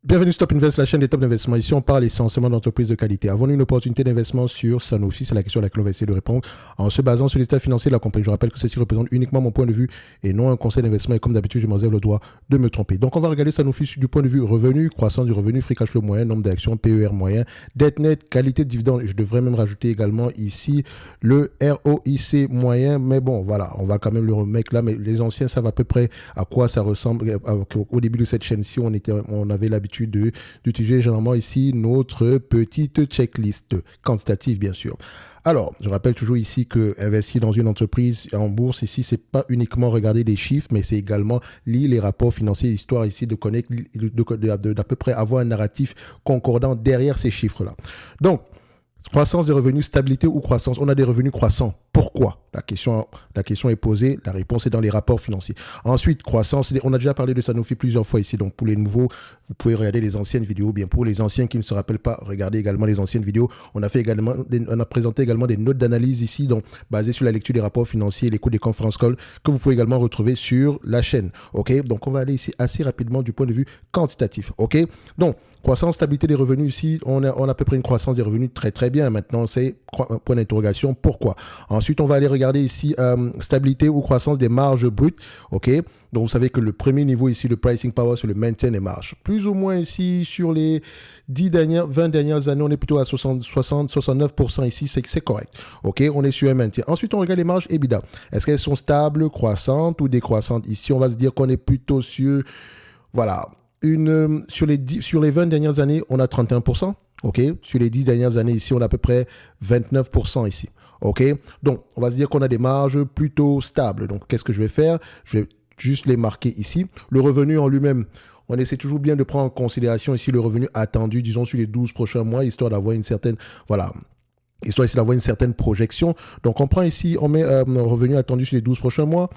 Bienvenue Stop Invest, la chaîne des top d'investissement. Ici, on parle essentiellement d'entreprises de qualité. Avons-nous une opportunité d'investissement sur Sanofi? C'est la question à laquelle on va essayer de répondre en se basant sur les états financiers de la compagnie. Je rappelle que ceci représente uniquement mon point de vue et non un conseil d'investissement. Et comme d'habitude, je m'en réserve le droit de me tromper. Donc, on va regarder Sanofi du point de vue revenu, croissance du revenu, free cash flow moyen, nombre d'actions, PER moyen, dette nette, qualité de dividende. Je devrais même rajouter également ici le ROIC moyen. Mais bon, voilà, on va quand même le remettre là. Mais les anciens savent à peu près à quoi ça ressemble. Au début de cette chaîne-ci, on avait l'habitude d'utiliser généralement ici notre petite checklist quantitative, bien sûr. Alors, je rappelle toujours ici que investir dans une entreprise en bourse, ici, c'est pas uniquement regarder des chiffres, mais c'est également lire les rapports financiers, histoire ici de connaître, d'à peu près avoir un narratif concordant derrière ces chiffres-là. Donc, croissance des revenus, stabilité ou croissance? On a des revenus croissants. Pourquoi? La question est posée, la réponse est dans les rapports financiers. Ensuite, croissance, on a déjà parlé de Sanofi plusieurs fois ici, donc pour les nouveaux, vous pouvez regarder les anciennes vidéos. Bien pour les anciens qui ne se rappellent pas, regardez également les anciennes vidéos. On a présenté également des notes d'analyse ici, donc basées sur la lecture des rapports financiers et l'écoute des conférences call que vous pouvez également retrouver sur la chaîne. Ok, donc on va aller ici assez rapidement du point de vue quantitatif. Ok, donc croissance, stabilité des revenus ici, on a à peu près une croissance des revenus très très bien. Maintenant, c'est un point d'interrogation. Pourquoi? Ensuite, on va aller regarder ici stabilité ou croissance des marges brutes. Ok, donc vous savez que le premier niveau ici, le pricing power, c'est le maintien des marges. Plus ou moins ici, sur les 20 dernières années, on est plutôt à 69% ici, c'est correct. Ok, on est sur un maintien. Ensuite, on regarde les marges EBITDA. Est-ce qu'elles sont stables, croissantes ou décroissantes? Ici, on va se dire qu'on est plutôt sur, voilà, sur les 20 dernières années, on a 31%. Ok, sur les 10 dernières années ici, on a à peu près 29% ici. Ok, donc on va se dire qu'on a des marges plutôt stables. Donc qu'est-ce que je vais faire? Je vais juste les marquer ici. Le revenu en lui-même, on essaie toujours bien de prendre en considération ici le revenu attendu, disons sur les 12 prochains mois, histoire d'avoir une certaine, voilà, histoire ici d'avoir une certaine projection. Donc on prend ici, on met revenu attendu sur les 12 prochains mois.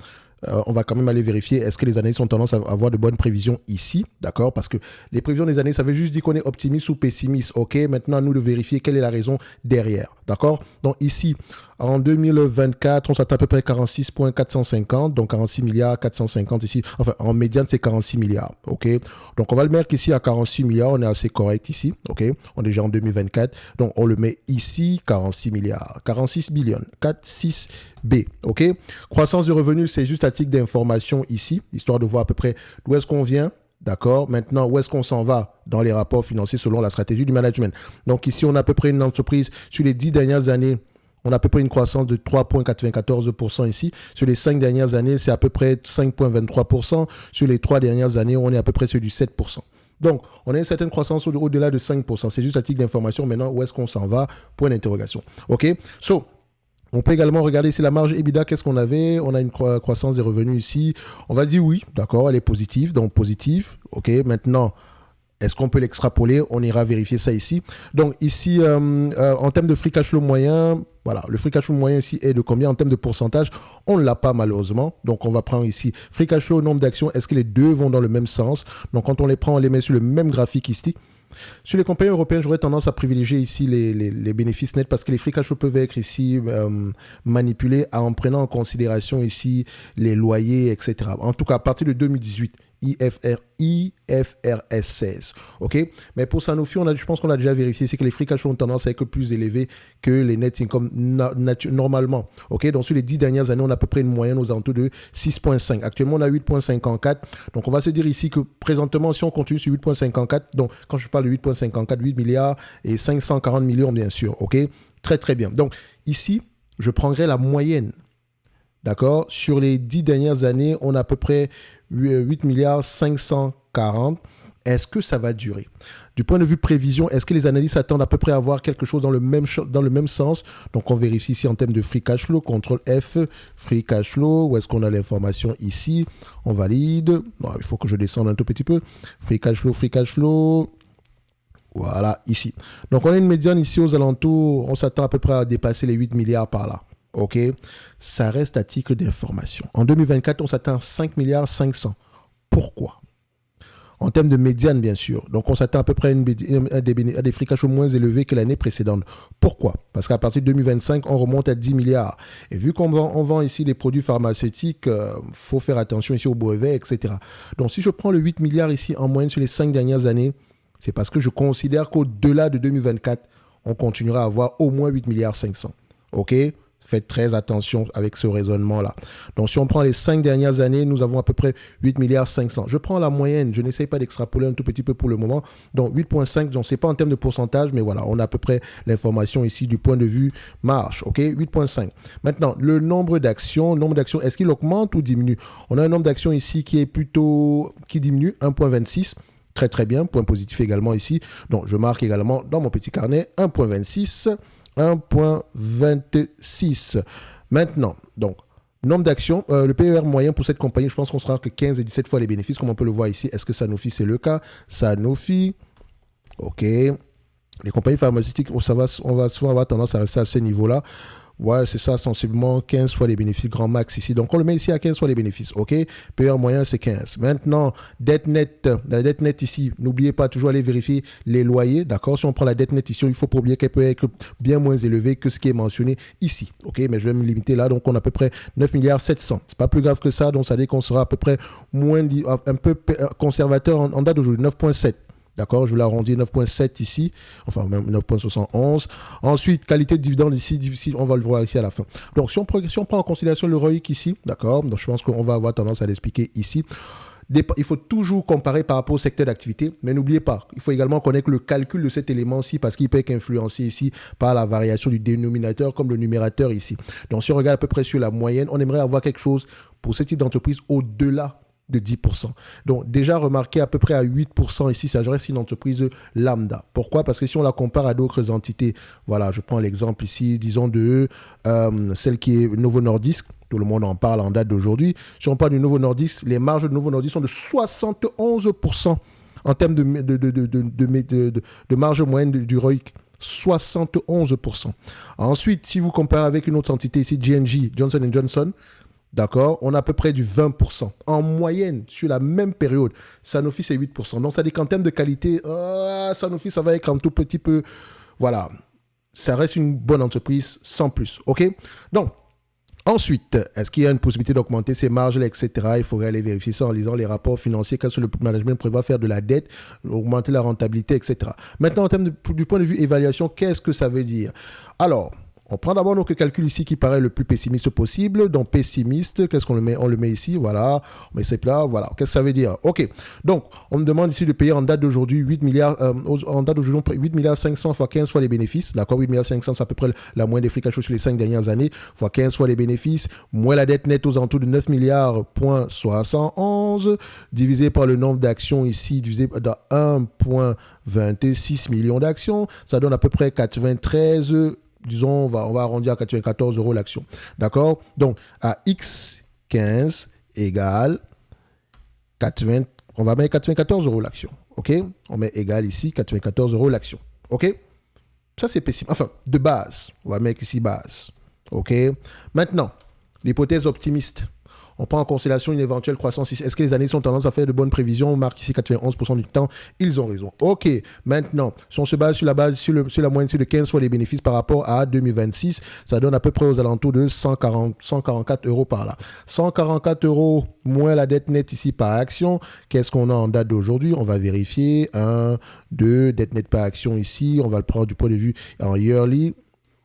On va quand même aller vérifier est-ce que les analystes ont tendance à avoir de bonnes prévisions ici, d'accord? Parce que les prévisions des analystes, ça veut juste dire qu'on est optimiste ou pessimiste. Ok, maintenant à nous de vérifier quelle est la raison derrière, d'accord? Donc ici, en 2024, on s'attend à peu près 46,450, donc 46 milliards 450 ici. Enfin, en médiane, c'est 46 milliards, ok? Donc on va le mettre ici à 46 milliards, on est assez correct ici, ok? On est déjà en 2024, donc on le met ici, 46 milliards, 46 billions, 46 B, ok? Croissance du revenu, c'est juste à titre d'information ici, histoire de voir à peu près d'où est-ce qu'on vient. D'accord. Maintenant, où est-ce qu'on s'en va dans les rapports financiers selon la stratégie du management? Donc ici, on a à peu près une entreprise sur les 10 dernières années. On a à peu près une croissance de 3,94% ici. Sur les 5 dernières années, c'est à peu près 5,23%. Sur les 3 dernières années, on est à peu près sur du 7%. Donc, on a une certaine croissance au-delà de 5%. C'est juste à titre d'information. Maintenant, où est-ce qu'on s'en va? Point d'interrogation. OK? So, on peut également regarder ici la marge EBITDA, qu'est-ce qu'on avait? On a une croissance des revenus ici. On va dire oui, d'accord, elle est positive, donc positive. OK, maintenant, est-ce qu'on peut l'extrapoler? On ira vérifier ça ici. Donc ici, en termes de free cash flow moyen, voilà, le free cash flow moyen ici est de combien en termes de pourcentage? On ne l'a pas malheureusement. Donc on va prendre ici free cash flow, nombre d'actions. Est-ce que les deux vont dans le même sens? Donc quand on les prend, on les met sur le même graphique ici. Sur les compagnies européennes, j'aurais tendance à privilégier ici les bénéfices nets parce que les free cash flow peuvent être ici manipulés en prenant en considération ici les loyers, etc. En tout cas, à partir de 2018, IFRS 16. OK? Mais pour Sanofi, je pense qu'on a déjà vérifié ici que les free cash flow ont tendance à être plus élevés que les net income normalement. OK? Donc, sur les 10 dernières années, on a à peu près une moyenne aux alentours de 6,5. Actuellement, on a 8,54. Donc, on va se dire ici que présentement, si on continue sur 8,54, donc quand je parle de 8,54, 8 milliards et 540 millions, bien sûr. OK? Très, très bien. Donc, ici, je prendrai la moyenne. D'accord? Sur les 10 dernières années, on a à peu près 8 milliards 540. Est-ce que ça va durer? Du point de vue prévision, est-ce que les analystes attendent à peu près à avoir quelque chose dans le même sens? Donc, on vérifie ici en termes de free cash flow. CTRL F, free cash flow. Où est-ce qu'on a l'information ici? On valide. Non, il faut que je descende un tout petit peu. Free cash flow, free cash flow. Voilà, ici. Donc, on a une médiane ici aux alentours. On s'attend à peu près à dépasser les 8 milliards par là. OK, ça reste à titre d'information. En 2024, on s'attend à 5 milliards 500. Pourquoi? En termes de médiane, bien sûr. Donc, on s'attend à peu près à des free cash flow moins élevés que l'année précédente. Pourquoi? Parce qu'à partir de 2025, on remonte à 10 milliards. Et vu qu'on vend ici des produits pharmaceutiques, faut faire attention ici au brevet, etc. Donc, si je prends le 8 milliards ici en moyenne sur les 5 dernières années, C'est parce que je considère qu'au-delà de 2024, on continuera à avoir au moins 8 milliards 500. OK? Faites très attention avec ce raisonnement-là. Donc, si on prend les 5 dernières années, nous avons à peu près 8 milliards 500. Je prends la moyenne. Je n'essaye pas d'extrapoler un tout petit peu pour le moment. Donc, 8,5, je ne sais pas en termes de pourcentage, mais voilà, on a à peu près l'information ici du point de vue marge. OK? 8,5. Maintenant, le nombre d'actions, est-ce qu'il augmente ou diminue? On a un nombre d'actions ici qui diminue, 1,26. Très, très bien. Point positif également ici. Donc, je marque également dans mon petit carnet 1,26. 1,26. Maintenant, donc, nombre d'actions, le PER moyen pour cette compagnie, je pense qu'on sera que 15 et 17 fois les bénéfices, comme on peut le voir ici. Est-ce que Sanofi, c'est le cas? Sanofi, OK. Les compagnies pharmaceutiques, on va souvent avoir tendance à rester à ce niveau-là. Ouais, c'est ça, sensiblement 15 fois les bénéfices, grand max ici. Donc, on le met ici à 15 fois les bénéfices, OK? PER moyen, c'est 15. Maintenant, dette nette, la dette nette ici, n'oubliez pas toujours aller vérifier les loyers, d'accord? Si on prend la dette nette ici, il faut pas oublier qu'elle peut être bien moins élevée que ce qui est mentionné ici, OK? Mais je vais me limiter là, donc on a à peu près 9 milliards 700. C'est pas plus grave que ça, donc ça veut dire qu'on sera à peu près un peu conservateur en date d'aujourd'hui, 9,7. D'accord, je l'arrondis 9,7 ici, enfin même 9,71. Ensuite, qualité de dividende ici, difficile, on va le voir ici à la fin. Donc, si on prend en considération le ROIC ici, d'accord, donc je pense qu'on va avoir tendance à l'expliquer ici. Il faut toujours comparer par rapport au secteur d'activité, mais n'oubliez pas, il faut également connaître le calcul de cet élément-ci parce qu'il peut être influencé ici par la variation du dénominateur comme le numérateur ici. Donc, si on regarde à peu près sur la moyenne, on aimerait avoir quelque chose pour ce type d'entreprise au-delà de 10%. Donc, déjà remarqué à peu près à 8% ici, ça reste une entreprise lambda. Pourquoi? Parce que si on la compare à d'autres entités, voilà, je prends l'exemple ici, disons de celle qui est Novo Nordisk, tout le monde en parle en date d'aujourd'hui. Si on parle du Novo Nordisk, les marges de Novo Nordisk sont de 71% en termes de marge moyenne du ROIC. 71%. Ensuite, si vous comparez avec une autre entité ici, J&J, Johnson & Johnson, d'accord, on a à peu près du 20%. En moyenne, sur la même période, Sanofi, c'est 8%. Donc, ça dit qu'en termes de qualité, Sanofi, ça va être un tout petit peu... Voilà, ça reste une bonne entreprise sans plus, OK? Donc, ensuite, est-ce qu'il y a une possibilité d'augmenter ces marges, etc. Il faudrait aller vérifier ça en lisant les rapports financiers, qu'est-ce que le management prévoit faire de la dette, augmenter la rentabilité, etc. Maintenant, en termes du point de vue évaluation, qu'est-ce que ça veut dire? Alors, on prend d'abord notre calcul ici qui paraît le plus pessimiste possible. Donc, pessimiste, qu'est-ce qu'on le met? On le met ici, voilà. On met c'est là, voilà. Qu'est-ce que ça veut dire? OK. Donc, on me demande ici de payer en date d'aujourd'hui 8 milliards, en date d'aujourd'hui, 8 milliards 500 fois 15 fois les bénéfices. D'accord? 8 milliards 500, c'est à peu près la moyenne des free cash flow sur les 5 dernières années, fois 15 fois les bénéfices, moins la dette nette aux alentours de 9 milliards, 71, divisé par le nombre d'actions ici, divisé dans 1,26 million d'actions. Ça donne à peu près 93, disons, on va arrondir à 94 € l'action. D'accord? Donc, à X15 égale 80, on va mettre 94 € l'action. OK? On met égal ici, 94 € l'action. OK? Ça, c'est pessimiste. Enfin, de base. On va mettre ici base. OK? Maintenant, l'hypothèse optimiste. On prend en considération une éventuelle croissance. Est-ce que les années sont tendance à faire de bonnes prévisions? On marque ici 91% du temps. Ils ont raison. OK. Maintenant, si on se base sur la moyenne de 15 fois les bénéfices par rapport à 2026, ça donne à peu près aux alentours de 144 € par là. 144 € moins la dette nette ici par action. Qu'est-ce qu'on a en date d'aujourd'hui? On va vérifier. 1, 2, dette nette par action ici. On va le prendre du point de vue en yearly.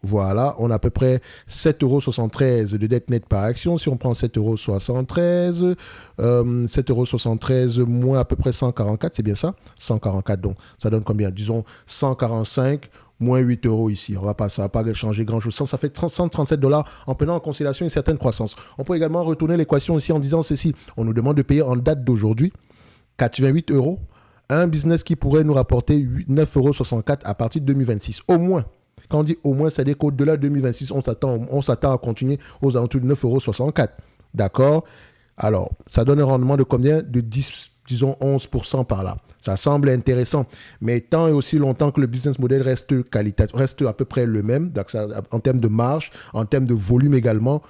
Voilà, on a à peu près 7,73 € de dette nette par action. Si on prend 7,73 €, 7,73 € moins à peu près 144, c'est bien ça? 144, donc ça donne combien? Disons 145 moins 8 € ici. Ça va pas changer grand-chose. Ça fait 137 $ en prenant en considération une certaine croissance. On peut également retourner l'équation ici en disant ceci. On nous demande de payer en date d'aujourd'hui 88 € un business qui pourrait nous rapporter 9,64 € à partir de 2026. Au moins. Quand on dit au moins, c'est-à-dire qu'au-delà de 2026, on s'attend à continuer aux alentours de 9,64 €. D'accord? Alors, ça donne un rendement de combien? De 10, disons 11% par là. Ça semble intéressant. Mais tant et aussi longtemps que le business model reste à peu près le même, donc ça, en termes de marge, en termes de volume également,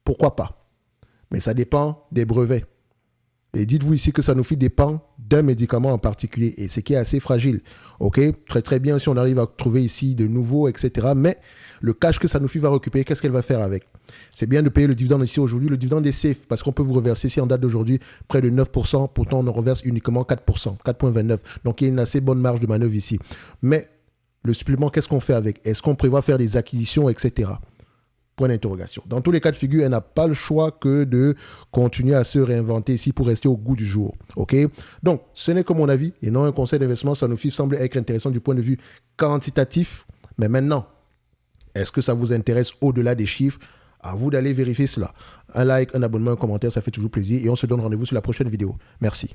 pourquoi pas? Mais ça dépend des brevets. Et dites-vous ici que Sanofi dépend d'un médicament en particulier et ce qui est assez fragile. Ok, très très bien si on arrive à trouver ici de nouveaux, etc. Mais le cash que Sanofi va récupérer, qu'est-ce qu'elle va faire avec? C'est bien de payer le dividende ici aujourd'hui. Le dividende est safe parce qu'on peut vous reverser ici en date d'aujourd'hui près de 9%. Pourtant, on en reverse uniquement 4%, 4,29%. Donc, il y a une assez bonne marge de manœuvre ici. Mais le supplément, qu'est-ce qu'on fait avec? Est-ce qu'on prévoit faire des acquisitions, etc. Point d'interrogation. Dans tous les cas de figure, elle n'a pas le choix que de continuer à se réinventer ici pour rester au goût du jour. OK? Donc, ce n'est que mon avis et non un conseil d'investissement. Sanofi semble être intéressant du point de vue quantitatif. Mais maintenant, est-ce que ça vous intéresse au-delà des chiffres? À vous d'aller vérifier cela. Un like, un abonnement, un commentaire, ça fait toujours plaisir. Et on se donne rendez-vous sur la prochaine vidéo. Merci.